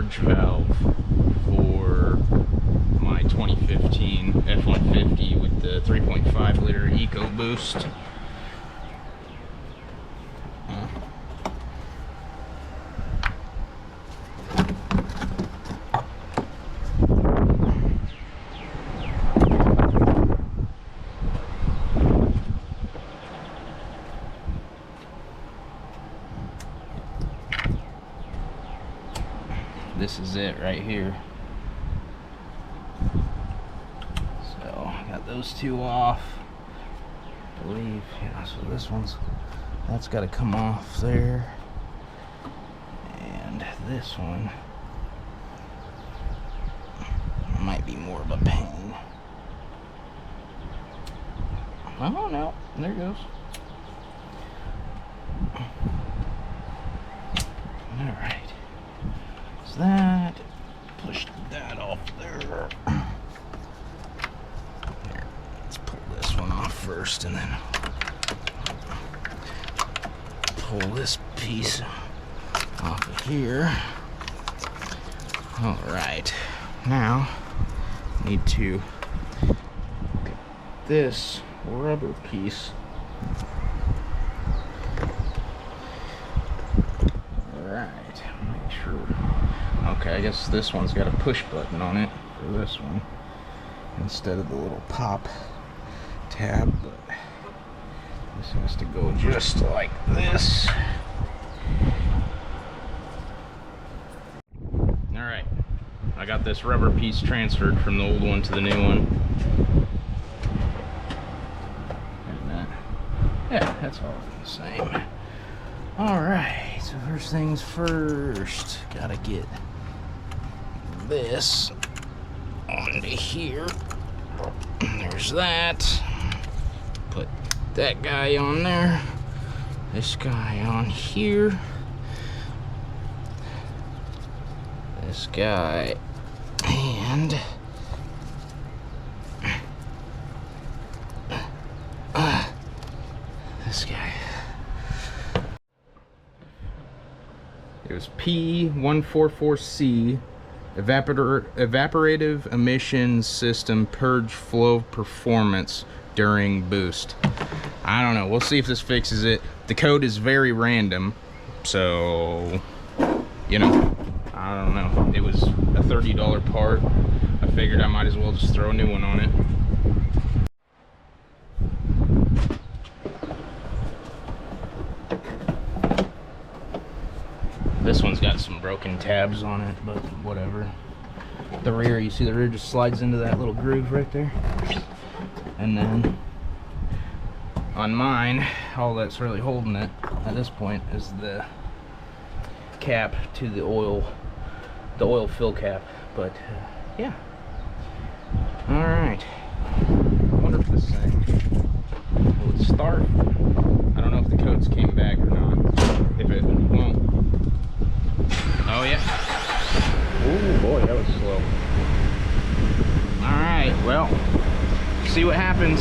purge valve for my 2015 F150 with the 3.5 liter EcoBoost. This is it right here. So I got those two off, I believe. Yeah, so this that's got to come off there, and this one might be more of a pain. Oh no, there it goes. All right. That, push that off there. Here, let's pull this one off first and then pull this piece off of here. All right, now need to get this rubber piece Okay, I guess this one's got a push button on it for this one instead of the little pop tab, but this has to go just like this. Alright, I got this rubber piece transferred from the old one to the new one. And yeah, that's all the same. Alright, so first things first, gotta get this onto here. There's that. Put that guy on there. This guy on here. This guy. And this guy. It was P144C. Evaporative emission system purge flow performance during boost. I don't know, we'll see if this fixes it. The code is very random, so you know, I don't know. It was a $30 part. I figured I might as well just throw a new one on it. This one's got some broken tabs on it, but whatever. The rear, you see the rear just slides into that little groove right there. And then on mine, all that's really holding it at this point is the cap to the oil fill cap. But yeah. All right. I wonder if this thing will start. I don't know if the codes came back or not. If it won't. Oh yeah. Oh boy, that was slow. Alright, well, see what happens.